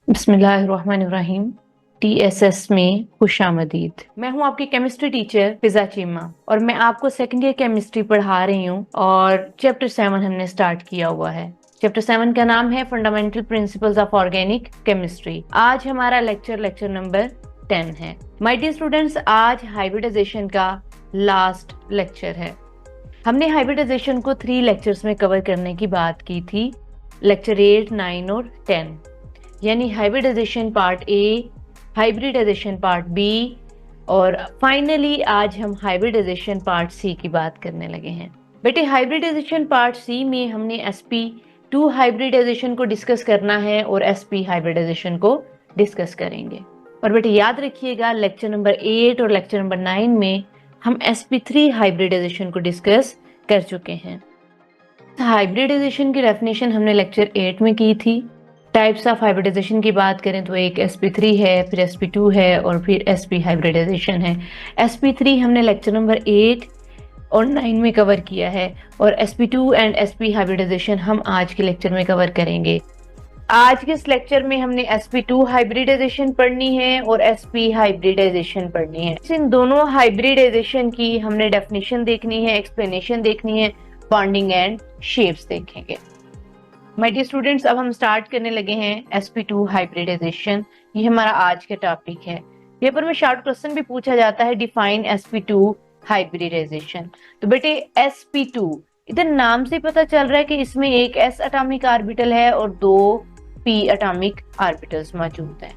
बिस्मिल्लाहिर्रहमानिर्रहीम। TSS में खुशामदीद। मैं हूं आपकी केमिस्ट्री टीचर फिजा चीमा और मैं आपको सेकेंड ईयर केमिस्ट्री पढ़ा रही हूं और चैप्टर 7 हमने स्टार्ट किया हुआ है। चैप्टर 7 का नाम है fundamental principles of organic chemistry. आज हमारा लेक्चर नंबर 10 है। माय डियर स्टूडेंट्स, आज हाइब्रिडाइजेशन का लास्ट लेक्चर है। हमने हाइब्रिडाइजेशन को 3 लेक्चर्स में कवर करने की बात की थी, लेक्चर 8, 9 और 10, यानी hybridization part A, hybridization part B और फाइनली आज हम हाइब्रिडाइजेशन पार्ट सी की बात करने लगे हैं। बेटे, हाइब्रिडाइजेशन पार्ट सी में हमने sp2 हाइब्रिडाइजेशन को डिस्कस करना है और sp हाइब्रिडाइजेशन को डिस्कस करेंगे। और बेटे याद रखिएगा, लेक्चर नंबर 8 और लेक्चर नंबर 9 में हम sp3 हाइब्रिडाइजेशन को डिस्कस कर चुके हैं। हाइब्रिडाइजेशन की डेफिनेशन हमने लेक्चर 8 में की थी। टाइप्स ऑफ हाइब्रिडाइजेशन की बात करें तो एक sp3 है, फिर sp2 है और फिर sp हाइब्रिडाइजेशन है। sp3 हमने लेक्चर नंबर 8 और 9 में कवर किया है और sp2 एंड sp हाइब्रिडाइजेशन हम आज के लेक्चर में कवर करेंगे। आज के इस लेक्चर में हमने sp2 हाइब्रिडाइजेशन पढ़नी है और sp हाइब्रिडाइजेशन पढ़नी है। इन दोनों हाइब्रिडाइजेशन की हमने डेफिनेशन देखनी है, एक्सप्लेनेशन देखनी है, बॉन्डिंग एंड शेप्स देखेंगे। माय डियर स्टूडेंट्स, अब हम स्टार्ट करने लगे हैं sp2 हाइब्रिडाइजेशन। ये हमारा आज का टॉपिक है। पेपर में शॉर्ट क्वेश्चन भी पूछा जाता है, डिफाइन sp2 हाइब्रिडाइजेशन। तो बेटे sp2, इधर नाम से पता चल रहा है कि इसमें एक s एटॉमिक ऑर्बिटल है और 2 p एटॉमिक ऑर्बिटल्स मौजूद हैं।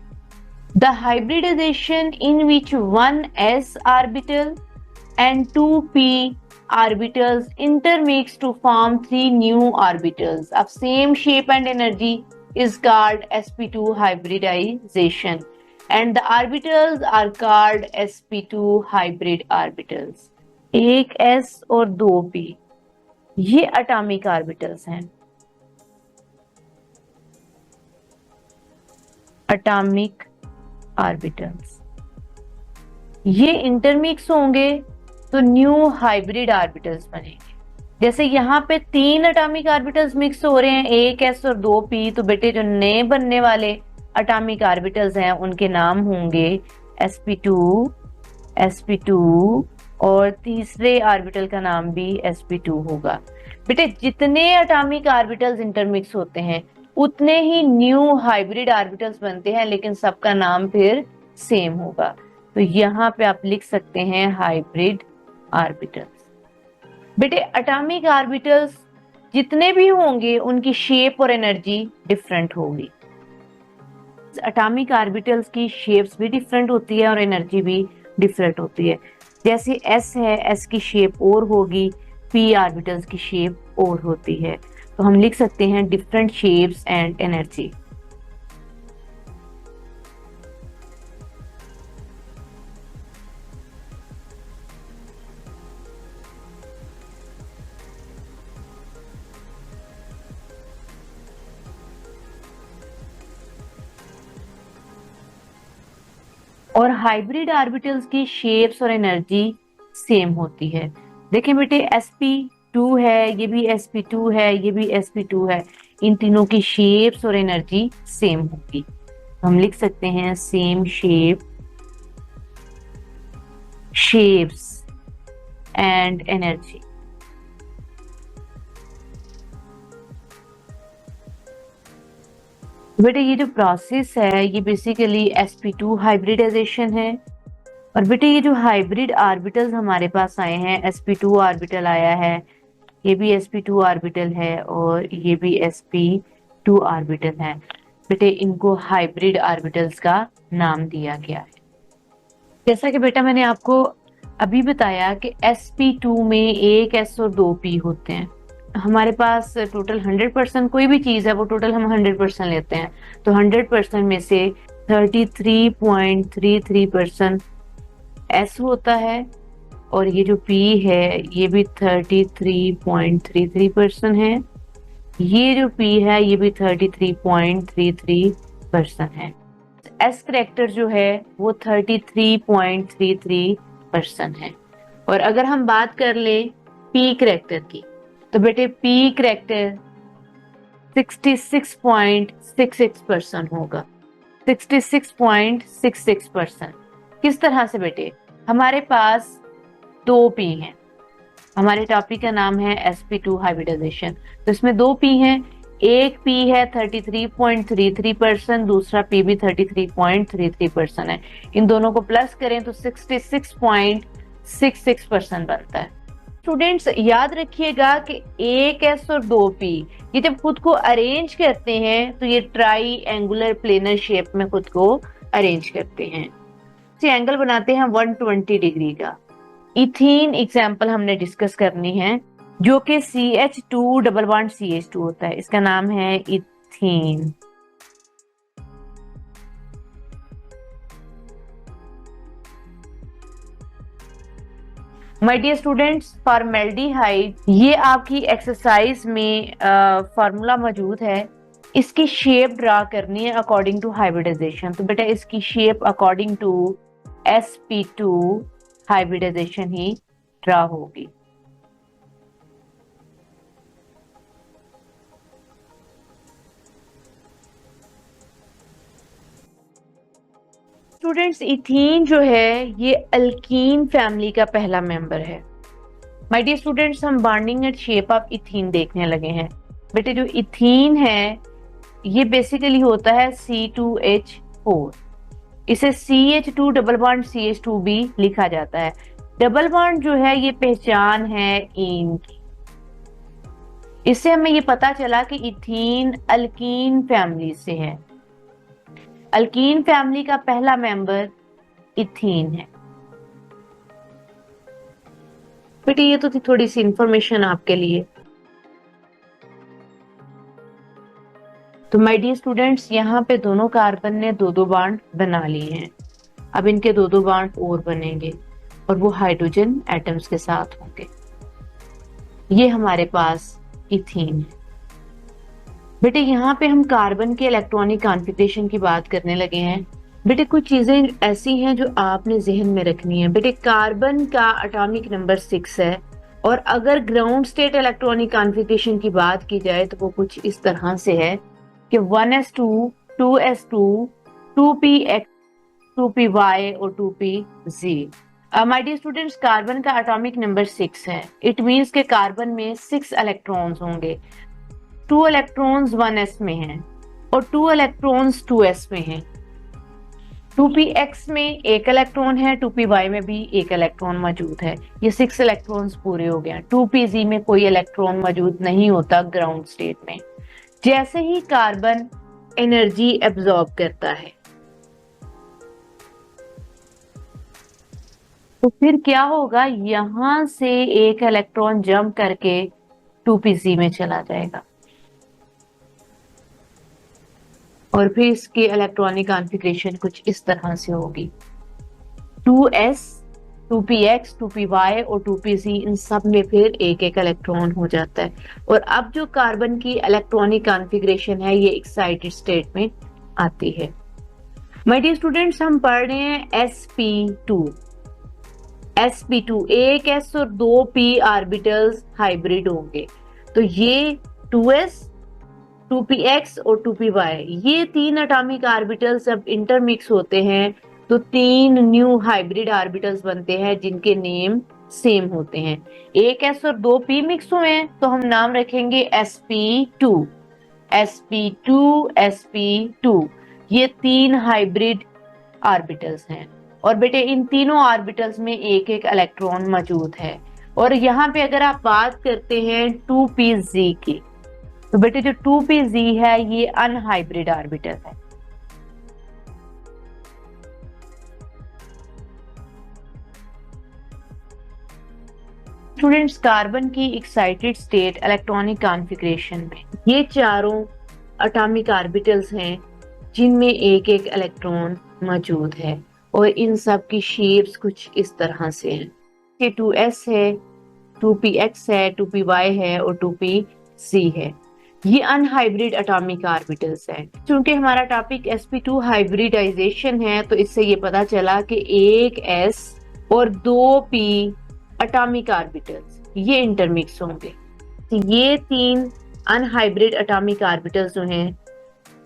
The hybridization in which 1 s orbital and 2 p orbitals intermix to form 3 new orbitals of same shape and energy is called sp2 hybridization, and the orbitals are called sp2 hybrid orbitals। एक s और 2 p ये atomic orbitals हैं। Atomic orbitals ये intermix होंगे तो new hybrid orbitals बनेंगे। जैसे यहाँ पे 3 एटॉमिक ऑर्बिटल्स मिक्स हो रहे हैं, एक s और 2 p, तो बेटे जो नए बनने वाले एटॉमिक ऑर्बिटल्स हैं उनके नाम होंगे sp2, sp2 और तीसरे ऑर्बिटल का नाम भी sp2 होगा। बेटे जितने एटॉमिक ऑर्बिटल्स इंटरमिक्स होते हैं उतने ही न्यू हाइब्रिड ऑर्बिटल्स बनते हैं, लेकिन सबका नाम फिर सेम होगा। तो यहाँ पे आप लिख सकते हैं हाइब्रिड ऑर्बिटल्स। बेटे एटॉमिक ऑर्बिटल्स जितने भी होंगे उनकी शेप और एनर्जी डिफरेंट होगी। एटॉमिक ऑर्बिटल्स की शेप्स भी डिफरेंट होती है और एनर्जी भी डिफरेंट होती है। जैसे s है, s की शेप और होगी, p ऑर्बिटल्स की शेप और होती है। तो हम लिख सकते हैं डिफरेंट शेप्स एंड एनर्जी। और हाइब्रिड ऑर्बिटल्स की शेप्स और एनर्जी सेम होती है। देखें बेटे, sp2 है, ये भी sp2 है, ये भी sp2 है, इन तीनों की शेप्स और एनर्जी सेम होगी। हम लिख सकते हैं सेम शेप्स एंड एनर्जी। बेटे ये जो प्रोसेस है ये बेसिकली sp2 हाइब्रिडाइजेशन है। और बेटे ये जो हाइब्रिड ऑर्बिटल्स हमारे पास आए हैं, sp2 ऑर्बिटल आया है, ये भी sp2 ऑर्बिटल है और ये भी sp2 ऑर्बिटल है। बेटे इनको हाइब्रिड ऑर्बिटल्स का नाम दिया गया है। जैसा कि बेटा मैंने आपको अभी बताया कि sp2 में एक s और 2 p होते हैं। हमारे पास टोटल 100% कोई भी चीज है वो टोटल हम 100% लेते हैं, तो 100% में से 33.33% s होता है और ये जो p है ये भी 33.33% है। ये जो p है ये भी 33.33% है। s करेक्टर जो है वो 33.33% है। और अगर हम बात कर ले p करेक्टर की, तो बेटे p करेक्टर 66.66% होगा। 66.66%। किस तरह से बेटे? हमारे पास 2p हैं। हमारे टॉपिक का नाम है sp2 हाइब्रिडाइजेशन। तो इसमें 2p हैं। एक p है 33.33%, दूसरा p भी 33.33% है। इन दोनों को प्लस करें तो 66.66% बनता है। स्टूडेंट्स याद रखिएगा कि एक s और 2p ये जब खुद को अरेंज करते हैं तो ये ट्राई एंगुलर प्लेनर शेप में खुद को अरेंज करते हैं। इसे एंगल बनाते हैं 120 डिग्री का। इथीन एग्जाम्पल हमने डिस्कस करनी है, जो कि CH2 डबल बॉन्ड CH2 होता है। इसका नाम है ethene. My dear students, formaldehyde ये आपकी एक्सरसाइज में फार्मूला मौजूद है। इसकी शेप ड्रा करनी है अकॉर्डिंग टू हाइब्रिडाइजेशन। तो बेटा इसकी shape according to sp2 hybridization ही ड्रा होगी। स्टूडेंट्स इथीन जो है ये अल्कीन फैमिली का पहला मेंबर है। माय डियर स्टूडेंट्स, हम bonding and shape of ethene देखने लगे हैं। बेटे जो इथीन है ये बेसिकली होता है C2H4। इसे CH2 डबल बॉन्ड CH2 भी लिखा जाता है। डबल बॉन्ड जो है ये पहचान है इन की। इससे हमें ये पता चला कि इथीन अल्कीन फैमिली से है। अल्कीन फैमिली का पहला मेंबर इथीन है। बेटे ये तो थी थोड़ी सी इंफॉर्मेशन आपके लिए। तो माय डियर स्टूडेंट्स, यहाँ पे दोनों कार्बन ने दो दो बॉन्ड बना लिए हैं। अब इनके दो दो बॉन्ड और बनेंगे और वो हाइड्रोजन एटम्स के साथ होंगे। ये हमारे पास इथीन है। बेटे यहाँ पे हम कार्बन के इलेक्ट्रॉनिक कॉन्फ़िगरेशन की बात करने लगे हैं। बेटे कुछ चीजें ऐसी हैं जो आपने जहन में रखनी है। बेटे कार्बन का एटॉमिक नंबर 6 है और अगर ग्राउंड स्टेट इलेक्ट्रॉनिक कॉन्फ़िगरेशन की बात की जाए तो वो कुछ इस तरह से है कि 1s2, 2s2, 2px, 2py और 2pz। My dear students, carbon का एटॉमिक नंबर 6 है। इट मीन्स के कार्बन में 6 इलेक्ट्रॉन्स होंगे। 2 इलेक्ट्रॉन्स 1s में हैं और 2 इलेक्ट्रॉन्स 2s में हैं। 2px में एक इलेक्ट्रॉन है, 2py में भी एक इलेक्ट्रॉन मौजूद है। ये 6 इलेक्ट्रॉन्स पूरे हो गए। 2pz में कोई इलेक्ट्रॉन मौजूद नहीं होता ग्राउंड स्टेट में। जैसे ही कार्बन एनर्जी एब्जॉर्ब करता है तो फिर क्या होगा, यहां से एक इलेक्ट्रॉन जंप करके 2pz में चला जाएगा और फिर इसकी इलेक्ट्रॉनिक कॉन्फ़िगरेशन कुछ इस तरह से होगी। 2s, 2px, 2py और 2pz इन सब में फिर एक एक इलेक्ट्रॉन हो जाता है और अब जो कार्बन की इलेक्ट्रॉनिक कॉन्फ़िगरेशन है ये एक्साइटेड स्टेट में आती है। माय डियर स्टूडेंट्स, हम पढ़ रहे हैं sp2। sp2 एक s और 2p ऑर्बिटल्स हाइब्रिड होंगे। तो ये 2s, 2px और 2py ये 3 एटॉमिक ऑर्बिटल्स जब इंटरमिक्स होते हैं तो 3 न्यू हाइब्रिड ऑर्बिटल्स बनते हैं जिनके नेम सेम होते हैं। एक s और 2p मिक्स हुए हैं तो हम नाम रखेंगे sp2। sp2, sp2 ये 3 हाइब्रिड ऑर्बिटल्स हैं और बेटे इन तीनों ऑर्बिटल्स में एक एक इलेक्ट्रॉन मौजूद है। और यहाँ पे अगर आप बात करते हैं 2pz की तो बेटे जो 2pz है ये अनहाइब्रिड ऑर्बिटल है। स्टूडेंट्स, कार्बन की एक्साइटेड स्टेट इलेक्ट्रॉनिक कॉन्फ़िगरेशन में ये चारों एटॉमिक ऑर्बिटल्स हैं जिनमें एक एक इलेक्ट्रॉन मौजूद है और इन सब की शेप्स कुछ इस तरह से हैं। ये 2s है, 2px है, 2py है और 2pz है। ये अनहाइब्रिड एटॉमिक ऑर्बिटल्स है। क्योंकि हमारा टॉपिक sp2 हाइब्रिडाइजेशन है तो इससे ये पता चला कि एक s और 2p एटॉमिक ऑर्बिटल्स ये इंटरमिक्स होंगे। तो ये 3 अनहाइब्रिड एटॉमिक ऑर्बिटल्स जो हैं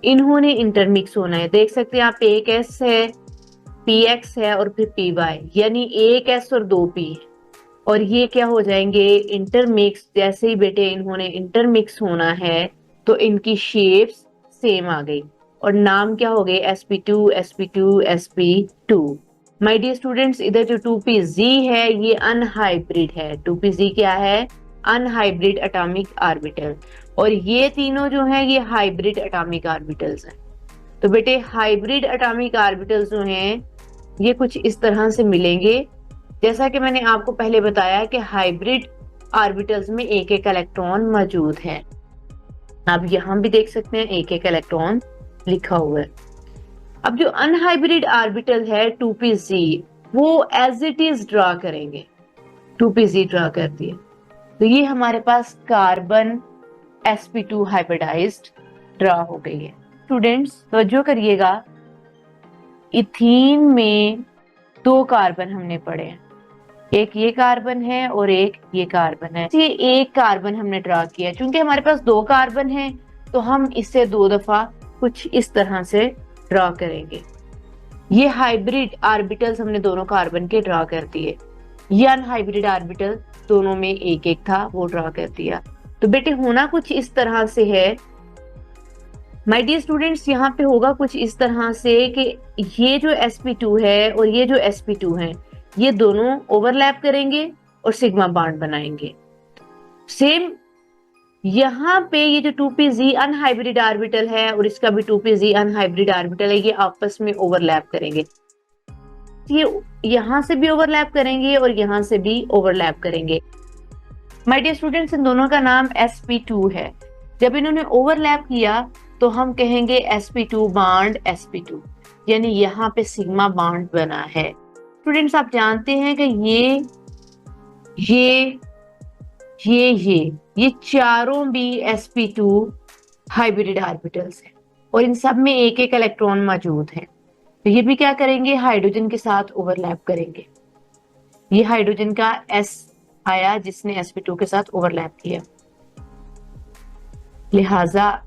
इन्होंने इंटरमिक्स होना है। देख सकते हैं आप, एक S है, PX है और फिर PY, यानी एक S और दो P, और ये क्या हो जाएंगे, इंटरमिक्स। जैसे ही बेटे इन्होंने इंटरमिक्स होना है तो इनकी शेप्स सेम आ गई और नाम क्या हो गए, sp2 sp2 sp2। My dear students, इधर जो 2pz है ये अनहाइब्रिड है। 2pz क्या है, अनहाइब्रिड एटॉमिक ऑर्बिटल, और ये तीनों जो है ये हाइब्रिड एटॉमिक ऑर्बिटल्स हैं। तो बेटे हाइब्रिड एटॉमिक ऑर्बिटल्स जो हैं ये कुछ इस तरह से मिलेंगे, जैसा कि मैंने आपको पहले बताया कि हाइब्रिड ऑर्बिटल्स में एक एक इलेक्ट्रॉन मौजूद है। आप यहां भी देख सकते हैं एक एक इलेक्ट्रॉन लिखा हुआ है। अब जो अनहाइब्रिड ऑर्बिटल है 2pz, वो एज इट इज ड्रा करेंगे। 2pz ड्रा कर दिए तो ये हमारे पास कार्बन sp2 हाइब्रिडाइज्ड ड्रा हो गई है। स्टूडेंट्स तवज्जो करिएगा, इथीन में दो कार्बन हमने पढ़े हैं, एक ये कार्बन है और एक ये कार्बन है। ये एक कार्बन हमने ड्रा किया, क्योंकि हमारे पास दो कार्बन है तो हम इसे दो दफा कुछ इस तरह से ड्रा करेंगे। ये हाइब्रिड ऑर्बिटल्स हमने दोनों कार्बन के ड्रा कर दिए, ये अनहाइब्रिड ऑर्बिटल दोनों में एक एक था वो ड्रा कर दिया। तो बेटे होना कुछ इस तरह से है माय डियर स्टूडेंट्स, यहाँ पे होगा कुछ इस तरह से कि ये जो sp2 है और ये जो sp2 है ये दोनों ओवरलैप करेंगे और सिग्मा बॉन्ड बनाएंगे। सेम यहाँ पे ये जो 2pz अनहाइब्रिड ऑर्बिटल है और इसका भी 2pz अनहाइब्रिड ऑर्बिटल है, ये आपस में ओवरलैप करेंगे। ये यहां से भी ओवरलैप करेंगे और यहां से भी ओवरलैप करेंगे। माय डियर स्टूडेंट्स, इन दोनों का नाम sp2 है। जब इन्होंने ओवरलैप किया तो हम कहेंगे sp2 बॉन्ड sp2, यानी यहाँ पे सिग्मा बॉन्ड बना है। स्टूडेंट्स आप जानते हैं कि ये चारों भी sp2 हाइब्रिड ऑर्बिटल्स हैं और इन सब में एक एक इलेक्ट्रॉन मौजूद है। तो ये भी क्या करेंगे, हाइड्रोजन के साथ ओवरलैप करेंगे। ये हाइड्रोजन का S आया जिसने sp2 के साथ ओवरलैप किया, लिहाजा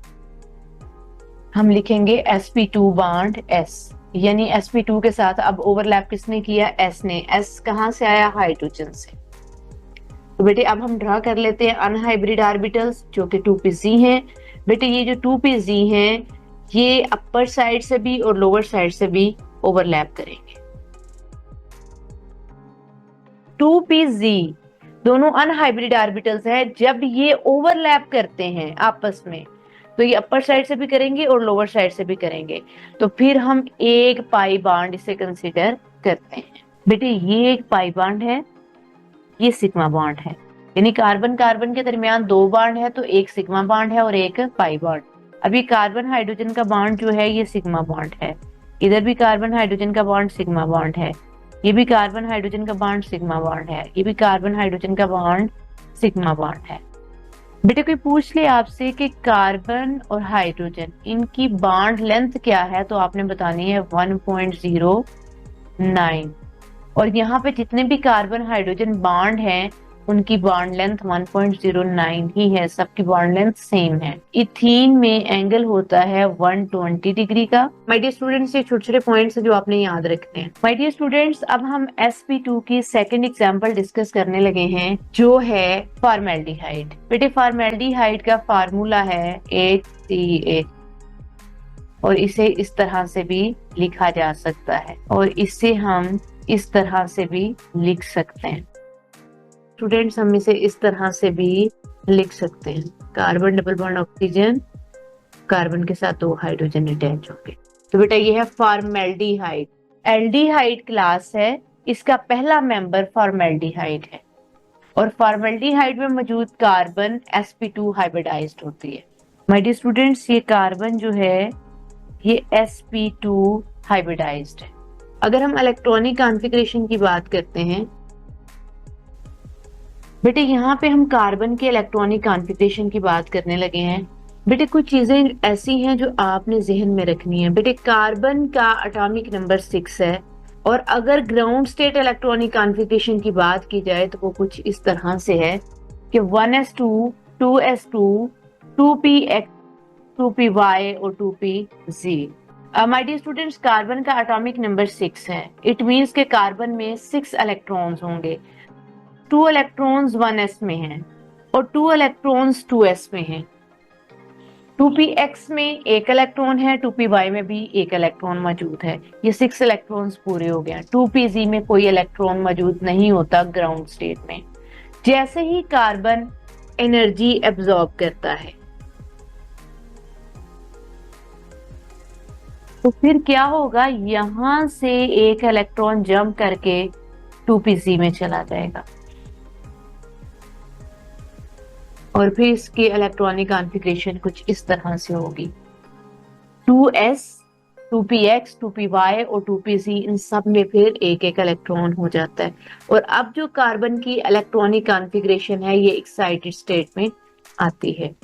हम लिखेंगे sp2 बॉन्ड S, यानी sp2 के साथ अब ओवरलैप किसने किया, S ने। S कहां से आया, हाइड्रोजन से। तो बेटे अब हम ड्रा कर लेते हैं अनहाइब्रिड ऑर्बिटल्स जो कि 2pz हैं। बेटे ये जो 2pz हैं ये अपर साइड से भी और लोअर साइड से भी ओवरलैप करेंगे। 2pz दोनों अनहाइब्रिड ऑर्बिटल्स हैं, जब ये ओवरलैप करते हैं आपस में तो ये अपर साइड से भी करेंगे और लोअर साइड से भी करेंगे, तो फिर हम एक पाई बॉन्ड इसे कंसीडर करते हैं। बेटे ये एक पाई बॉन्ड है, ये सिग्मा बॉन्ड है, यानी कार्बन कार्बन के दरमियान दो बॉन्ड है तो एक सिग्मा बॉन्ड है और एक पाई बॉन्ड। अभी कार्बन हाइड्रोजन का बॉन्ड जो है ये सिग्मा बॉन्ड है, इधर भी कार्बन हाइड्रोजन का बॉन्ड सिग्मा बॉन्ड है, ये भी कार्बन हाइड्रोजन का बॉन्ड सिग्मा बॉन्ड है, ये भी कार्बन हाइड्रोजन का बॉन्ड सिग्मा बॉन्ड है। बेटे कोई पूछ ले आपसे कि कार्बन और हाइड्रोजन इनकी बॉन्ड लेंथ क्या है, तो आपने बतानी है 1.09, और यहाँ पे जितने भी कार्बन हाइड्रोजन बॉन्ड हैं उनकी बॉन्ड लेंथ 1.09 ही है, सबकी बॉन्ड लेंथ सेम है। इथीन में एंगल होता है 120 डिग्री का। माय डियर स्टूडेंट्स, ये छोटे छोटे पॉइंट्स हैं जो आपने याद रखने हैं। माय डियर स्टूडेंट्स, अब हम sp2 की सेकंड एग्जांपल डिस्कस करने लगे हैं जो है फॉर्मेल्डिहाइड। बेटे फॉर्मेल्डिहाइड का फार्मूला है HCl और इसे इस तरह से भी लिखा जा सकता है और इसे हम इस तरह से भी लिख सकते हैं। स्टूडेंट्स हम इसे इस तरह से भी लिख सकते हैं, carbon double bond oxygen, carbon के साथ दो हाइड्रोजन अटैच होंगे। तो बेटा ये है फॉर्मेल्डिहाइड, एल्डिहाइड क्लास है, इसका पहला मेंबर फॉर्मेल्डिहाइड है और फॉर्मेल्डिहाइड में मौजूद कार्बन sp2 हाइब्रिडाइज्ड होती है। माय डियर स्टूडेंट्स, ये कार्बन जो है ये sp2 हाइब्रिडाइज्ड है। अगर हम इलेक्ट्रॉनिक कॉन्फ़िगरेशन की बात करते हैं बेटे, यहाँ पे हम कार्बन के इलेक्ट्रॉनिक कॉन्फ़िगरेशन की बात करने लगे हैं। बेटे कुछ चीजें ऐसी हैं जो आपने जहन में रखनी है। बेटे कार्बन का एटॉमिक नंबर 6 है और अगर ग्राउंड स्टेट इलेक्ट्रॉनिक कॉन्फ़िगरेशन की बात की जाए तो वो कुछ इस तरह से है कि 1s2 2s2 2px 2py और 2pz। My dear students, carbon का एटॉमिक नंबर 6 है। इट मीन्स के कार्बन में 6 इलेक्ट्रॉन्स होंगे। 2 इलेक्ट्रॉन्स 1s में हैं और 2 इलेक्ट्रॉन्स 2s में हैं। 2px में एक इलेक्ट्रॉन है, 2py में भी एक इलेक्ट्रॉन मौजूद है। ये 6 इलेक्ट्रॉन्स पूरे हो गए। 2pz में कोई इलेक्ट्रॉन मौजूद नहीं होता ग्राउंड स्टेट में। जैसे ही कार्बन एनर्जी एब्जॉर्ब करता है तो फिर क्या होगा, यहां से एक इलेक्ट्रॉन जंप करके 2pz में चला जाएगा और फिर इसकी इलेक्ट्रॉनिक कॉन्फ़िगरेशन कुछ इस तरह से होगी। 2s, 2px, 2py और 2pz, इन सब में फिर एक एक इलेक्ट्रॉन हो जाता है। और अब जो कार्बन की इलेक्ट्रॉनिक कॉन्फ़िगरेशन है ये एक्साइटेड स्टेट में आती है।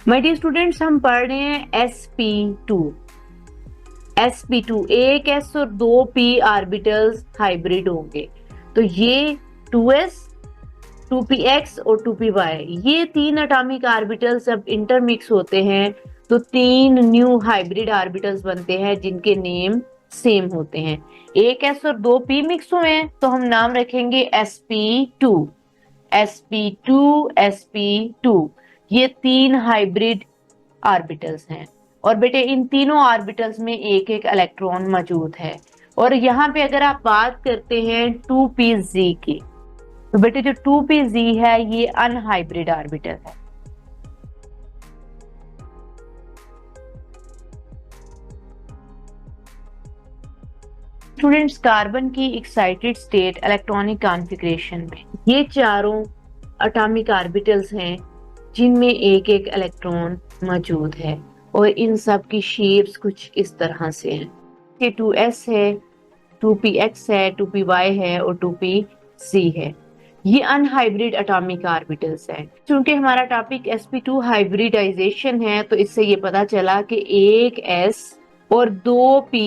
माय डियर स्टूडेंट्स, हम पढ़ रहे हैं sp2। sp2 एक s और 2 p ऑर्बिटल्स हाइब्रिड होंगे। तो ये 2s, 2px और 2py, ये 3 एटॉमिक ऑर्बिटल्स जब इंटरमिक्स होते हैं तो 3 न्यू हाइब्रिड ऑर्बिटल्स बनते हैं जिनके नेम सेम होते हैं। एक s और 2 p मिक्स हुए हैं तो हम नाम रखेंगे sp2। sp2, sp2, ये 3 हाइब्रिड ऑर्बिटल्स हैं। और बेटे इन तीनों ऑर्बिटल्स में एक एक इलेक्ट्रॉन मौजूद है। और यहाँ पे अगर आप बात करते हैं 2pz की, तो बेटे जो 2pz है ये अनहाइब्रिड ऑर्बिटल है। स्टूडेंट्स, कार्बन की एक्साइटेड स्टेट इलेक्ट्रॉनिक कॉन्फ़िगरेशन में ये चारों एटॉमिक ऑर्बिटल्स हैं जिनमें एक एक इलेक्ट्रॉन मौजूद है और इन सब की शेप्स कुछ इस तरह से हैं। ये 2s है, 2px है, 2py है और 2pz है। ये अनहाइब्रिड एटॉमिक ऑर्बिटल्स है। क्योंकि हमारा टॉपिक sp2 हाइब्रिडाइजेशन है तो इससे ये पता चला कि एक s और 2p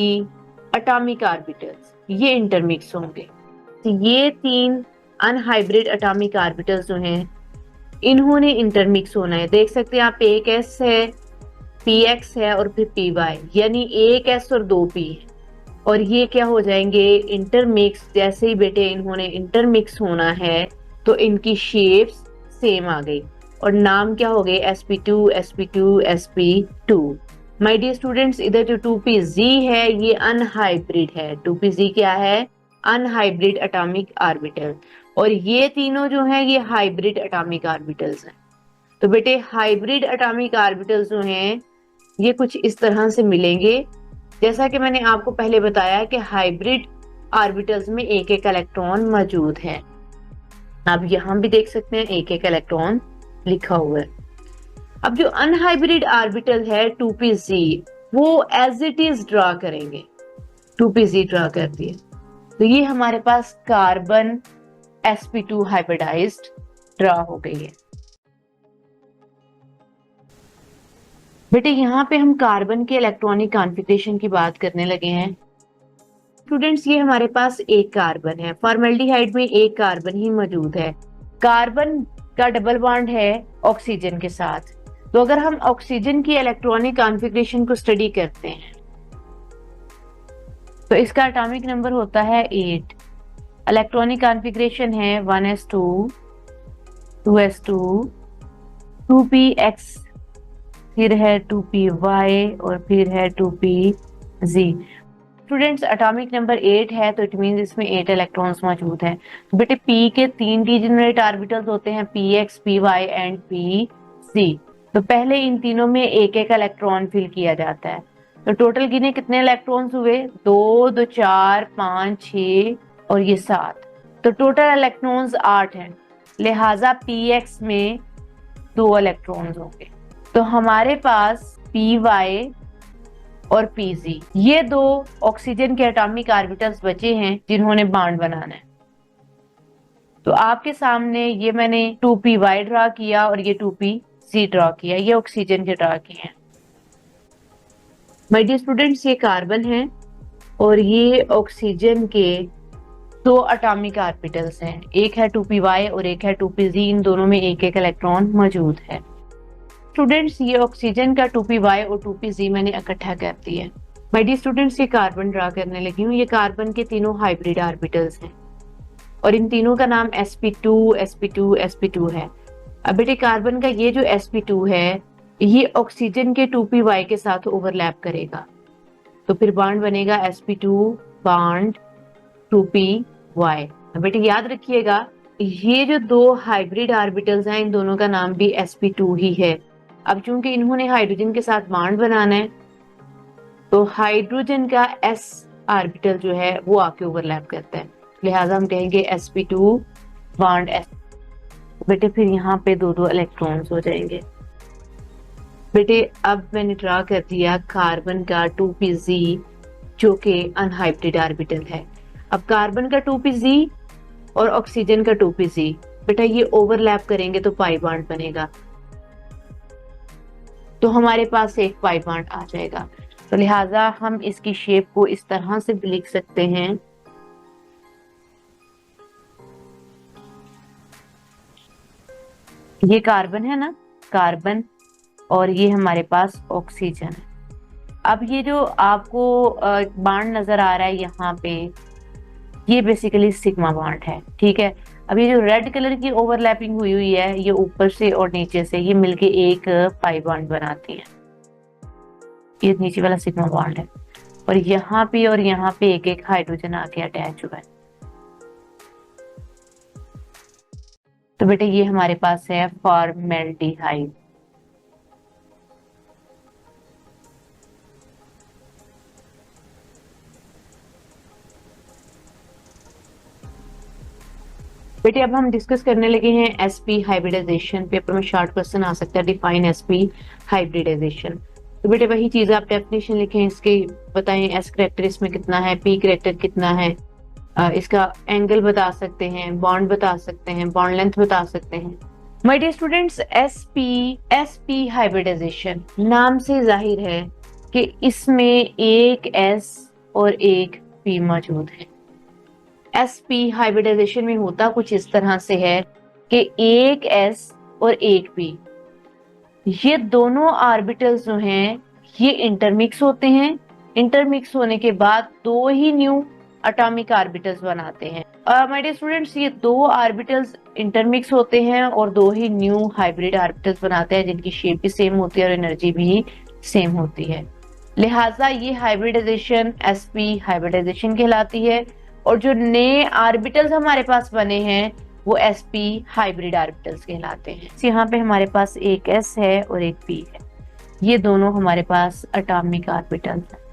एटॉमिक ऑर्बिटल्स ये इंटरमिक्स होंगे। तो ये 3 अनहाइब्रिड एटॉमिक ऑर्बिटल्स जो हैं इन्होंने इंटरमिक्स होना है। देख सकते हैं आप, एक s है, px है और फिर py, यानी एक s और 2p है और ये क्या हो जाएंगे, इंटरमिक्स। जैसे ही बेटे इन्होंने इंटरमिक्स होना है तो इनकी शेप्स सेम आ गई और नाम क्या हो गए, sp2, sp2, sp2। My dear students, इधर जो 2pz है ये अनहाइब्रिड है। 2pz क्या है, अनहाइब्रिड एटॉमिक ऑर्बिटल। और ये तीनों जो हैं ये हाइब्रिड एटॉमिक ऑर्बिटल्स हैं। तो बेटे हाइब्रिड एटॉमिक ऑर्बिटल्स जो हैं ये कुछ इस तरह से मिलेंगे। जैसा कि मैंने आपको पहले बताया कि हाइब्रिड ऑर्बिटल्स में एक एक इलेक्ट्रॉन मौजूद है। आप यहाँ भी देख सकते हैं एक एक इलेक्ट्रॉन लिखा हुआ है। अब जो अनहाइब्रिड ऑर्बिटल है 2pz, वो एज इट इज ड्रा करेंगे। 2pz ड्रा कर दिए तो ये हमारे पास कार्बन sp2 हाइब्रिडाइज्ड ड्रा हो गई है। बेटे यहाँ पे हम कार्बन के इलेक्ट्रॉनिक कॉन्फ़िगरेशन की बात करने लगे हैं। स्टूडेंट्स, ये हमारे पास एक कार्बन है। फॉर्मल्डिहाइड में एक कार्बन ही मौजूद है। कार्बन का डबल बॉन्ड है ऑक्सीजन के साथ। तो अगर हम ऑक्सीजन की इलेक्ट्रॉनिक कॉन्फ़िगरेशन को स्टडी करते हैं तो इसका एटॉमिक नंबर होता है 8। इलेक्ट्रॉनिक कॉन्फ़िगरेशन है 1s2, 2s2, 2px, फिर है 2py और फिर है 2pz। स्टूडेंट्स, एटॉमिक नंबर 8 है तो इट मींस इसमें 8 इलेक्ट्रॉन्स मौजूद हैं। तो बेटे p के 3 डिजेनरेट ऑर्बिटल्स होते हैं, px, py एंड pz। तो पहले इन तीनों में एक एक इलेक्ट्रॉन फिल किया जाता है। तो टोटल गिने कितने इलेक्ट्रॉन्स हुए, 2, 2, 4, 5, 6 और ये 7। तो टोटल इलेक्ट्रॉन्स 8 हैं। लिहाजा px में 2 इलेक्ट्रॉन्स होंगे। तो हमारे पास py और pz, ये 2 ऑक्सीजन के एटॉमिक ऑर्बिटल्स बचे हैं जिन्होंने बॉन्ड बनाना है। तो आपके सामने ये मैंने 2py ड्रा किया और ये 2pz ड्रा किया। ये ऑक्सीजन के ड्रा किए हैं। माय डियर स्टूडेंट्स, ये कार्बन है और ये ऑक्सीजन के 2 एटॉमिक ऑर्बिटल्स हैं। एक है 2py और एक है 2pz। इन दोनों में एक एक इलेक्ट्रॉन मौजूद है। स्टूडेंट्स, ये ऑक्सीजन का 2py और 2pz मैंने इकट्ठा कर दिया है। माय डियर स्टूडेंट्स, ये कार्बन ड्रा करने लगी हूँ। ये कार्बन के तीनों हाइब्रिड ऑर्बिटल्स हैं और इन तीनों का नाम sp2 sp2 sp2 है। अब बेटे कार्बन का ये जो sp2 है ये ऑक्सीजन के 2py के साथ ओवरलैप करेगा, तो फिर बॉन्ड बनेगा sp2 बॉन्ड 2py। अब बेटे याद रखिएगा ये जो दो हाइब्रिड ऑर्बिटल्स हैं इन दोनों का नाम भी sp2 ही है। अब चूंकि इन्होंने हाइड्रोजन के साथ बॉन्ड बनाना है तो हाइड्रोजन का s ऑर्बिटल जो है वो आके ओवरलैप करता है, लिहाजा हम कहेंगे sp2 बॉन्ड s। बेटे फिर यहाँ पे दो दो इलेक्ट्रॉन्स हो जाएंगे। बेटे अब मैंने ड्रा कर दिया कार्बन का 2pz जो कि अनहाइब्रिड ऑर्बिटल है। अब कार्बन का 2pz और ऑक्सीजन का 2pz बेटा ये ओवरलैप करेंगे तो पाई बॉन्ड बनेगा, तो हमारे पास एक पाई बॉन्ड आ जाएगा। तो लिहाजा हम इसकी शेप को इस तरह से भी लिख सकते हैं। ये कार्बन है ना, कार्बन, और ये हमारे पास ऑक्सीजन है। अब ये जो आपको बॉन्ड नजर आ रहा है यहाँ पे ये बेसिकली सिग्मा बॉन्ड है, ठीक है। अब ये जो रेड कलर की ओवरलैपिंग हुई हुई है ये ऊपर से और नीचे से ये मिलके एक पाई बॉन्ड बनाती है। ये नीचे वाला सिग्मा बॉन्ड है और यहाँ पे एक एक हाइड्रोजन आके अटैच हुआ है। तो बेटे ये हमारे पास है फॉर्मेल्डिहाइड। बेटे अब हम डिस्कस करने लगे हैं sp हाइब्रिडाइजेशन। पेपर में शॉर्ट क्वेश्चन आ सकता है, डिफाइन sp हाइब्रिडाइजेशन। तो बेटे वही चीज आप डेफिनेशन लिखें, इसके बताएं s करेक्टर इसमें कितना है, p करेक्टर कितना है, इसका एंगल बता सकते हैं, बॉन्ड बता सकते हैं, बॉन्ड लेंथ बता सकते हैं। My dear students, sp hybridization नाम से जाहिर है कि इसमें एक s और एक p मौजूद है। sp हाइब्रिडाइजेशन में होता कुछ इस तरह से है कि एक s और एक p, ये दोनों ऑर्बिटल्स जो हैं ये इंटरमिक्स होते हैं। इंटरमिक्स होने के बाद दो ही न्यू एटॉमिक ऑर्बिटल्स बनाते हैं। माय डियर स्टूडेंट्स, ये दो ऑर्बिटल्स इंटरमिक्स होते हैं और दो ही न्यू हाइब्रिड ऑर्बिटल्स बनाते हैं जिनकी शेप भी सेम होती है और एनर्जी भी सेम होती है। लिहाजा ये हाइब्रिडाइजेशन sp हाइब्रिडाइजेशन कहलाती है और जो नए ऑर्बिटल्स हमारे पास बने हैं वो sp हाइब्रिड ऑर्बिटल्स कहलाते हैं। यहाँ पे हमारे पास एक s है और एक p है, ये दोनों हमारे पास एटॉमिक ऑर्बिटल्स हैं।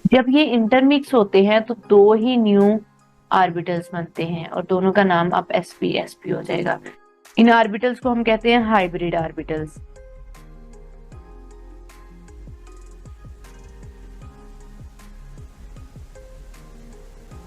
जब ये इंटरमिक्स होते हैं तो दो ही न्यू ऑर्बिटल्स बनते हैं और दोनों का नाम अब sp हो जाएगा। इन ऑर्बिटल्स को हम कहते हैं hybrid orbitals.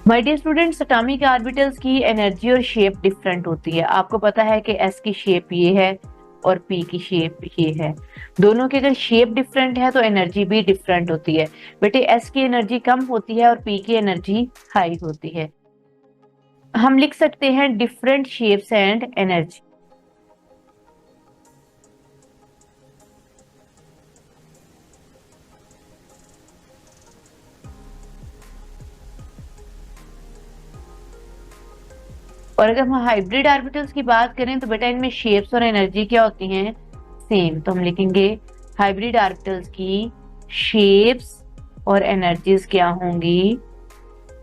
My dear students, atomic orbitals की एनर्जी और शेप डिफरेंट होती है। आपको पता है कि s की शेप ये है और p की शेप ये है। दोनों की अगर शेप डिफरेंट है तो एनर्जी भी डिफरेंट होती है। बेटे s की एनर्जी कम होती है और p की एनर्जी हाई होती है। हम लिख सकते हैं डिफरेंट शेप्स एंड एनर्जी। और अगर हम हाइब्रिड ऑर्बिटल्स की बात करें तो बेटा इनमें शेप्स और एनर्जी क्या होती हैं, सेम। तो हम लिखेंगे हाइब्रिड ऑर्बिटल्स की शेप्स और एनर्जीज क्या होंगी,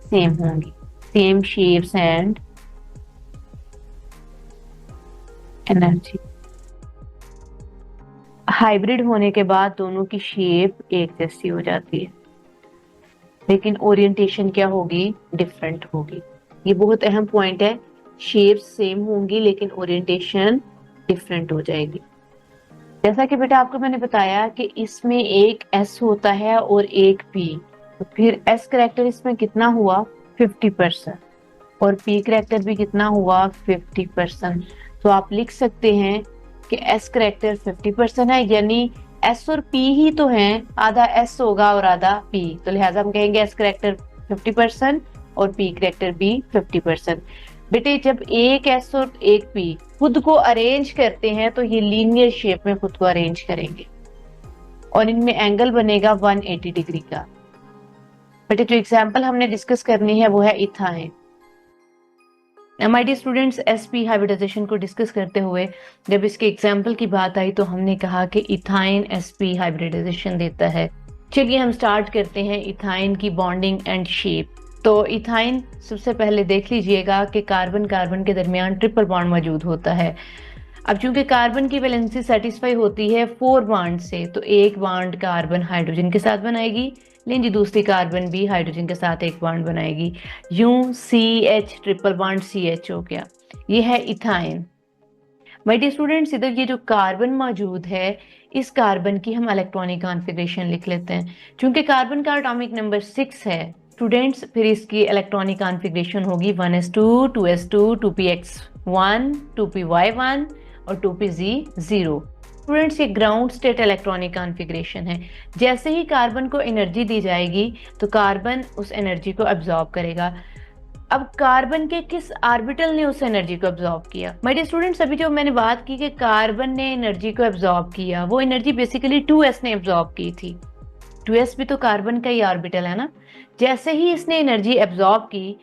सेम होंगी। Same shapes and energy. Hybrid होने के बाद दोनों की शेप एक जैसी हो जाती है लेकिन ओरिएंटेशन क्या होगी, डिफरेंट होगी। ये बहुत अहम पॉइंट है, शेप सेम होंगी लेकिन ओरिएंटेशन डिफरेंट हो जाएगी। जैसा कि बेटा आपको मैंने बताया कि इसमें एक s होता है और एक p, तो फिर s करेक्टर इसमें कितना हुआ, 50%, और p करेक्टर भी कितना हुआ, 50%। तो आप लिख सकते हैं कि s करेक्टर 50% है, यानी s और p ही तो हैं, आधा s होगा और आधा p, तो लिहाजा हम कहेंगे s करेक्टर 50% और पी करेक्टर भी 50%। बेटे जब एक एस और एक पी खुद को अरेंज करते हैं तो ये लीनियर शेप में खुद को अरेंज करेंगे और इनमें एंगल बनेगा 180 डिग्री का। बेटे जो एग्जाम्पल हमने डिस्कस करनी है वो है ethyne. My dear students, SP hybridization को डिस्कस करते हुए जब इसके एग्जाम्पल की बात आई तो हमने कहा कि इथाइन एसपी हाइब्रिडाइजेशन देता है। चलिए हम स्टार्ट करते हैं इथाइन की बॉन्डिंग एंड शेप। तो इथाइन सबसे पहले देख लीजिएगा कि कार्बन कार्बन के दरमियान ट्रिपल बॉन्ड मौजूद होता है। अब चूंकि कार्बन की वैलेंसी सेटिस्फाई होती है 4 बॉन्ड से, तो एक बॉन्ड कार्बन हाइड्रोजन के साथ बनाएगी, लेकिन जी दूसरी कार्बन भी हाइड्रोजन के साथ एक बॉन्ड बनाएगी। यूं CH ट्रिपल बॉन्ड CH हो गया, ये है इथाइन। माय डियर स्टूडेंट्स, इधर ये जो कार्बन मौजूद है इस कार्बन की हम इलेक्ट्रॉनिक कॉन्फ़िगरेशन लिख लेते हैं। चूंकि कार्बन का एटॉमिक नंबर 6 है स्टूडेंट्स, फिर इसकी इलेक्ट्रॉनिक कॉन्फ़िगरेशन होगी 1s2 2s2 2px1 2py1 और 2pz0। स्टूडेंट्स ये ग्राउंड स्टेट इलेक्ट्रॉनिक कॉन्फ़िगरेशन है। जैसे ही कार्बन को एनर्जी दी जाएगी तो कार्बन उस एनर्जी को अब्सॉर्ब करेगा। अब कार्बन के किस ऑर्बिटल ने उस एनर्जी को अब्सॉर्ब किया? माय डियर स्टूडेंट्स, अभी जो मैंने बात की कि कार्बन ने एनर्जी को अब्सॉर्ब किया, वो एनर्जी बेसिकली 2s ने अब्सॉर्ब की थी। 2s भी तो कार्बन का ही ऑर्बिटल है ना। जैसे ही इसने एनर्जी अब्सॉर्ब की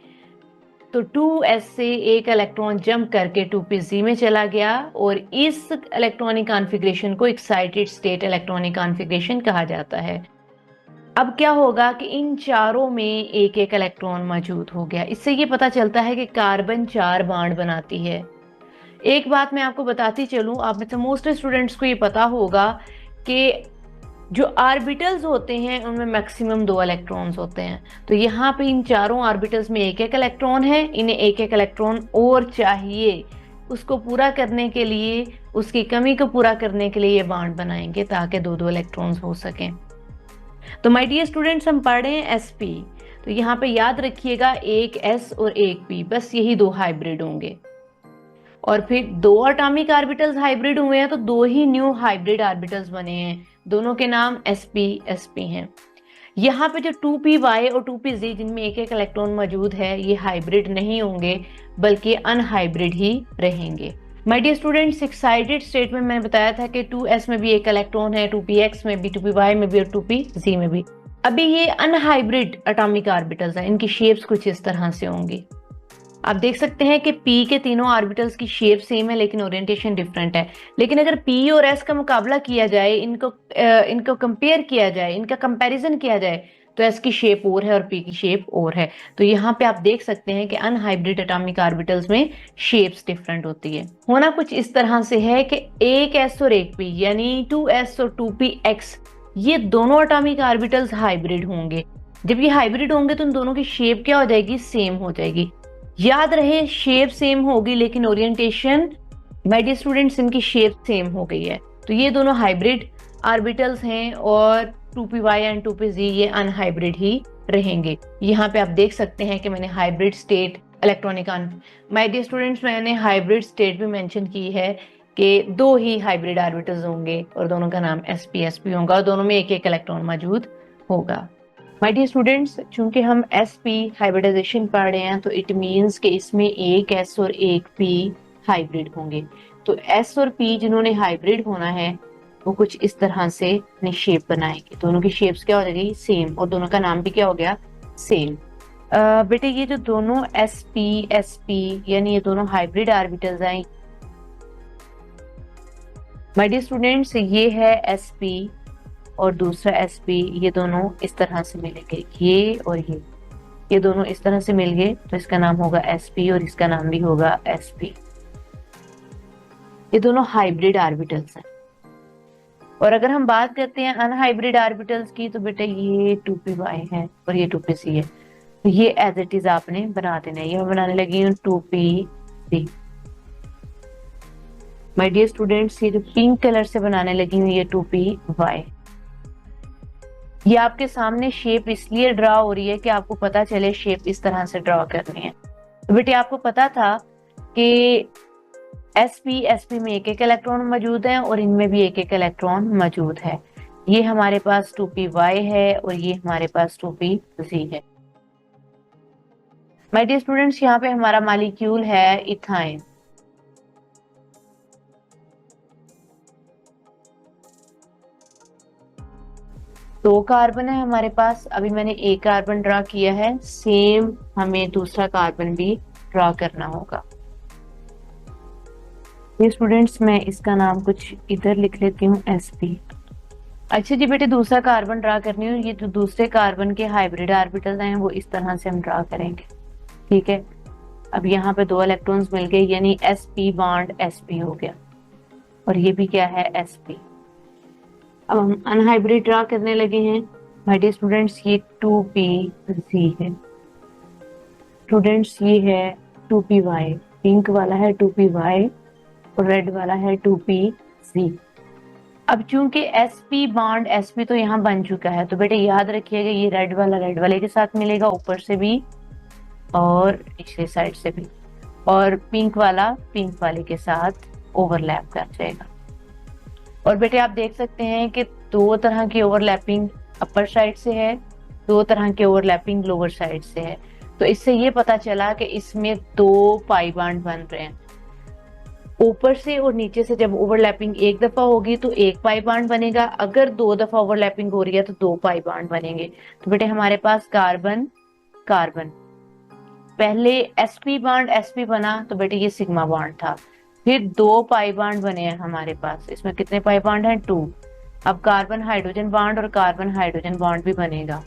तो 2s से एक इलेक्ट्रॉन जंप करके 2pz में चला गया और इस इलेक्ट्रॉनिक कॉन्फ़िगरेशन को एक्साइटेड स्टेट इलेक्ट्रॉनिक कॉन्फ़िगरेशन कहा जाता है। अब क्या होगा कि इन चारों में एक एक इलेक्ट्रॉन मौजूद हो गया। इससे ये पता चलता है कि कार्बन 4 बॉन्ड बनाती है। एक बात मैं आपको बताती चलूं, आप में से मोस्ट स्टूडेंट्स को ये पता होगा कि जो ऑर्बिटल्स होते हैं उनमें मैक्सिमम 2 इलेक्ट्रॉन्स होते हैं। तो यहाँ पे इन चारों ऑर्बिटल्स में एक एक इलेक्ट्रॉन है, इन्हें एक एक इलेक्ट्रॉन और चाहिए। उसको पूरा करने के लिए, उसकी कमी को पूरा करने के लिए ये बॉन्ड बनाएंगे ताकि 2-2 इलेक्ट्रॉन्स हो सकें। तो माय डियर स्टूडेंट्स, हम पढ़ रहे हैं sp, तो यहाँ पे याद रखिएगा एक s और एक p, बस यही 2 हाइब्रिड होंगे। और फिर 2 एटॉमिक ऑर्बिटल्स हाइब्रिड हुए हैं तो 2 ही न्यू हाइब्रिड ऑर्बिटल्स बने हैं, दोनों के नाम sp sp हैं। यहाँ पे जो 2py और 2pz जिनमें एक एक इलेक्ट्रॉन मौजूद है ये हाइब्रिड नहीं होंगे बल्कि अनहाइब्रिड ही रहेंगे। My dear students, excited state में मैंने बताया था कि 2s में भी एक इलेक्ट्रॉन है, 2px में भी, 2py में भी और 2pz में भी। अभी ये अनहाइब्रिड एटॉमिक ऑर्बिटल्स हैं, इनकी शेप्स कुछ इस तरह से होंगी। आप देख सकते हैं कि p के तीनों ऑर्बिटल्स की शेप सेम है लेकिन ओरिएंटेशन डिफरेंट है। लेकिन अगर p और s का मुकाबला किया जाए, इनको कंपेयर किया जाए, इनका कंपैरिजन किया जाए तो s की शेप और है और p की शेप और है। तो यहाँ पे आप देख सकते हैं कि अनहाइब्रिड एटॉमिक ऑर्बिटल्स में शेप्स डिफरेंट होती है। होना कुछ इस तरह से है कि एक s और एक p यानी 2s और 2px, ये दोनों एटॉमिक ऑर्बिटल्स हाइब्रिड होंगे। जब ये हाइब्रिड होंगे तो उन दोनों की शेप क्या हो जाएगी? सेम हो जाएगी। याद रहे शेप सेम होगी लेकिन ओरिएंटेशन, माय डियर स्टूडेंट्स, इनकी शेप सेम हो गई है। तो ये दोनों हाइब्रिड ऑर्बिटल्स हैं और 2py एंड 2pz ये अनहाइब्रिड ही रहेंगे। यहाँ पे आप देख सकते हैं कि मैंने hybrid state electronic my dear students, मैंने हाइब्रिड स्टेट भी मेंशन की है कि 2 ही हाइब्रिड ऑर्बिटल्स होंगे और दोनों का नाम sp sp होगा और दोनों में एक एक इलेक्ट्रॉन मौजूद होगा। माय डियर स्टूडेंट्स, चूंकि हम sp हाइब्रिडाइजेशन पढ़ रहे हैं तो इट मींस कि इसमें एक s और एक p हाइब्रिड होंगे। तो s और p जिन्होंने हाइब्रिड होना है वो कुछ इस तरह से अपनी शेप बनाएंगे। दोनों की शेप्स क्या हो जाएगी? सेम, और दोनों का नाम भी क्या हो गया? सेम। बेटे ये जो दोनों sp sp यानी ये दोनों हाइब्रिड ऑर्बिटल्स हैं, माय डियर स्टूडेंट्स, ये है sp और दूसरा sp, ये दोनों इस तरह से मिलेंगे, ये और ये दोनों इस तरह से मिल गए तो इसका नाम होगा sp और इसका नाम भी होगा sp। ये दोनों हाइब्रिड ऑर्बिटल्स हैं। और अगर हम बात करते हैं अनहाइब्रिड ऑर्बिटल्स की तो बेटा ये 2py है और ये 2pc है। तो ये एज इट इज आपने बना देना है। ये मैं बनाने लगी हूँ 2pc। माय डियर स्टूडेंट्स, ये जो पिंक कलर से बनाने लगी हूँ ये 2py। ये आपके सामने शेप इसलिए ड्रा हो रही है कि आपको पता चले शेप इस तरह से ड्रा करनी है। तो बेटे आपको पता था कि sp में एक एक इलेक्ट्रॉन मौजूद है और इनमें भी एक एक इलेक्ट्रॉन मौजूद है। ये हमारे पास 2py है और ये हमारे पास 2pz है। माय डियर स्टूडेंट्स, यहाँ पे हमारा मॉलिक्यूल है इथाइन। दो कार्बन है हमारे पास। अभी मैंने एक कार्बन ड्रा किया है, सेम हमें दूसरा कार्बन भी ड्रा करना होगा। ये स्टूडेंट्स, मैं इसका नाम कुछ इधर लिख लेती हूँ, sp। अच्छा जी बेटे, दूसरा कार्बन ड्रा करनी है। ये जो दूसरे कार्बन के हाइब्रिड ऑर्बिटल्स हैं वो इस तरह से हम ड्रा करेंगे, ठीक है। अब यहाँ पे 2 इलेक्ट्रॉन्स मिल गए, यानी sp बॉन्ड sp हो गया, और ये भी क्या है, sp। अब हम अनहाइब्रिड ड्रा करने लगे हैं। माय डियर स्टूडेंट्स, ये 2pz है। स्टूडेंट्स, ये है 2py, पिंक वाला है 2py और रेड वाला है 2pz। अब चूंकि sp बॉन्ड sp तो यहाँ बन चुका है, तो बेटे याद रखिएगा ये रेड वाले के साथ मिलेगा, ऊपर से भी और पिछले साइड से भी, और पिंक वाले के साथ ओवरलैप कर जाएगा। और बेटे आप देख सकते हैं कि 2 तरह की ओवरलैपिंग अपर साइड से है, 2 तरह की ओवरलैपिंग लोअर साइड से है। तो इससे ये पता चला कि इसमें 2 पाई बॉन्ड बन रहे हैं। ऊपर से और नीचे से जब ओवरलैपिंग एक दफा होगी तो 1 पाई बॉन्ड बनेगा, अगर 2 दफा ओवरलैपिंग हो रही है तो 2 पाई बॉन्ड बनेंगे। तो बेटे हमारे पास कार्बन कार्बन, पहले sp बॉन्ड sp बना तो बेटे ये सिग्मा बॉन्ड था, फिर 2 पाई बॉन्ड बने हैं हमारे पास। इसमें कितने पाई बॉन्ड हैं, 2। अब कार्बन हाइड्रोजन बॉन्ड और कार्बन हाइड्रोजन बॉन्ड भी बनेगा।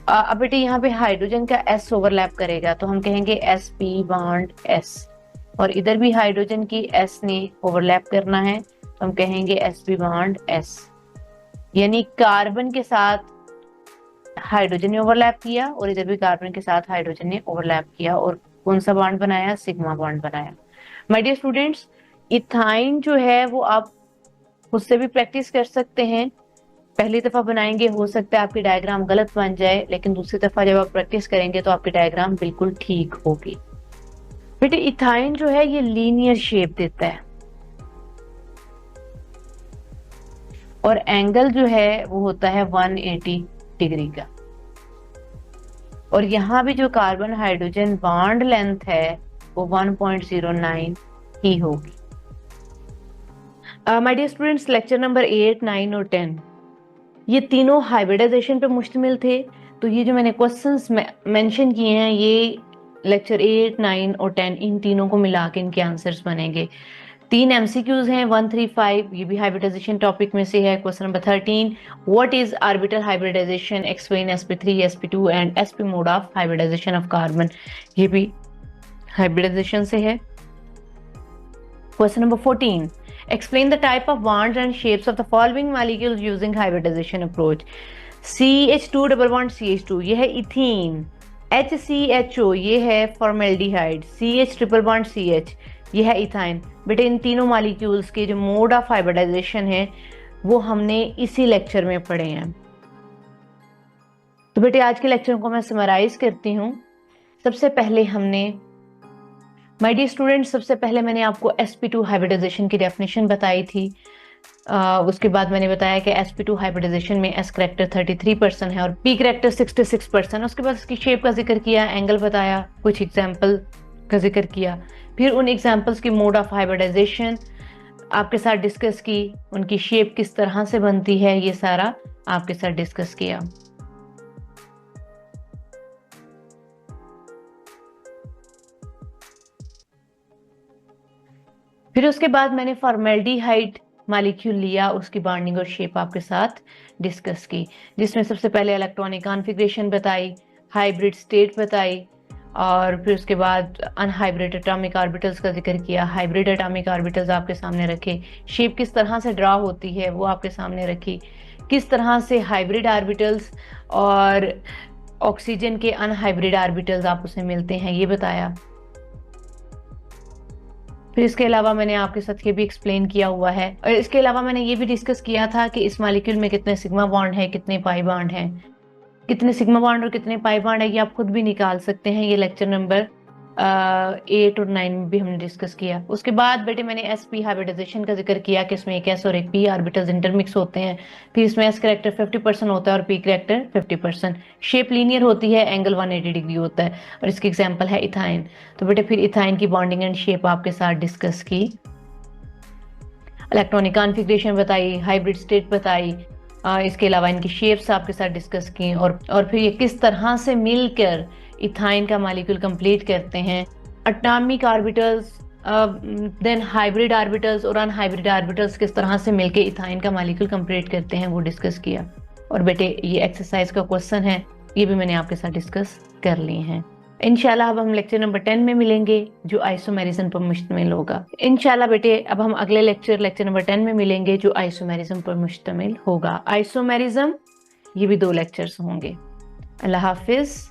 अब बेटे यहाँ पे हाइड्रोजन का s ओवरलैप करेगा, तो हम कहेंगे sp बॉन्ड s, और इधर भी हाइड्रोजन की s ने ओवरलैप करना है, तो हम कहेंगे sp बॉन्ड s। यानी कार्बन के साथ हाइड्रोजन ने ओवरलैप किया और इधर भी कार्बन के साथ हाइड्रोजन ने ओवरलैप किया, और कौन सा बॉन्ड बनाया, सिग्मा बॉन्ड बनाया। माय डियर स्टूडेंट्स, इथाइन जो है वो आप खुद से भी प्रैक्टिस कर सकते हैं। पहली दफा बनाएंगे, हो सकता है आपकी डायग्राम गलत बन जाए, लेकिन दूसरी दफा जब आप प्रैक्टिस करेंगे तो आपकी डायग्राम बिल्कुल ठीक होगी। बेटे इथाइन जो है ये लीनियर शेप देता है, और एंगल जो है वो होता है 180 डिग्री का, और यहाँ भी जो कार्बन हाइड्रोजन बॉन्ड लेंथ है वो 1.09 ही होगी। My dear students, lecture number 8, 9 और 10 ये तीनों हाइब्रिडाइजेशन पे मुश्तमिल थे। तो ये जो मैंने क्वेश्चंस मेंशन किए हैं, ये लेक्चर 8, 9 और 10 इन तीनों को मिला के इनके आंसर्स बनेंगे। 3 MCQs हैं, 1, 3, 5, ये भी हाइब्रिडाइजेशन टॉपिक में से है। Question number 13, what is orbital hybridization, explain sp3, sp2 and sp mode of hybridization of carbon, ये भी हाइब्रिडाइजेशन से है। Question number 14, explain the type of bonds and shapes of the following molecules using hybridization approach. CH2 double bond CH2 ये है ethene, HCHO ये है formaldehyde, CH triple bond CH ये है इथाइन। बेटे इन तीनों मॉलिक्यूल्स के जो मोड ऑफ हाइब्रिडाइजेशन है वो हमने इसी लेक्चर में पढ़े हैं। तो बेटे आज के लेक्चर को मैं समराइज करती हूँ। सबसे पहले हमने, माय डियर स्टूडेंट्स, सबसे पहले मैंने आपको sp2 हाइब्रिडाइजेशन की डेफिनेशन बताई थी। उसके बाद मैंने बताया कि sp2 हाइब्रिडाइजेशन में s करेक्टर 33% है और p करेक्टर 66% है। उसके बाद इसकी शेप का जिक्र किया, एंगल बताया, कुछ एग्जाम्पल का जिक्र किया, फिर उन एग्जाम्पल्स की मोड ऑफ हाइब्रिडाइजेशन आपके साथ डिस्कस की, उनकी शेप किस तरह से बनती है, ये सारा आपके साथ डिस्कस किया। फिर उसके बाद मैंने फॉर्मेल्डिहाइड मॉलिक्यूल लिया, उसकी बॉन्डिंग और शेप आपके साथ डिस्कस की, जिसमें सबसे पहले इलेक्ट्रॉनिक कॉन्फ़िगरेशन बताई, हाइब्रिड स्टेट बताई, और फिर उसके बाद अनहाइब्रिड एटॉमिक ऑर्बिटल्स का जिक्र किया। हाइब्रिड एटॉमिक ऑर्बिटल्स आपके सामने रखे, शेप किस तरह से ड्रा होती है वो आपके सामने रखी, किस तरह से हाइब्रिड ऑर्बिटल्स और ऑक्सीजन के अनहाइब्रिड ऑर्बिटल्स आपस में मिलते हैं ये बताया। फिर इसके अलावा मैंने आपके साथ ये भी एक्सप्लेन किया हुआ है, और इसके अलावा मैंने ये भी डिस्कस किया था कि इस मॉलिक्यूल में कितने सिग्मा बॉन्ड है, कितने पाई बॉन्ड हैं, कितने सिग्मा बॉन्ड और कितने पाई बॉन्ड है ये आप खुद भी निकाल सकते हैं। ये लेक्चर नंबर 8 और 9 में भी हमने डिस्कस किया। उसके बाद बेटे मैंने sp हाइब्रिडाइजेशन का जिक्र किया कि इसमें एक s और एक p ऑर्बिटल्स इंटरमिक्स होते हैं। फिर इसमें s करेक्टर 50% होता है और p करेक्टर 50%। शेप लीनियर होती है, एंगल 180 डिग्री होता है, और इसकी एग्जांपल है इथाइन। तो बेटे फिर इथाइन की बॉन्डिंग एंड शेप आपके साथ डिस्कस की, इलेक्ट्रॉनिक कॉन्फ़िगरेशन बताई, हाइब्रिड स्टेट बताई, इसके अलावा इनकी शेप्स आपके साथ डिस्कस की, और फिर ये किस तरह से मिलकर इथाइन का मॉलिक्यूल कंप्लीट करते हैं। Atomic orbitals, then hybrid orbitals और अनहाइब्रिड ऑर्बिटल्स किस तरह से मिलकर इथाइन का मॉलिक्यूल कंप्लीट करते हैं, वो डिस्कस किया। और बेटे ये एक्सरसाइज का क्वेश्चन है, ये भी मैंने आपके साथ डिस्कस कर लिए हैं। इंशाल्लाह अब हम लेक्चर नंबर 10 में मिलेंगे, जो आइसोमेरिज्म पर मुश्तमिल होगा। इंशाल्लाह बेटे अब हम अगले लेक्चर नंबर 10 में मिलेंगे, जो आइसोमेरिज्म पर मुश्तमिल होगा। आइसोमेरिज्म, ये भी 2 लेक्चर्स होंगे। अल्लाह हाफिज।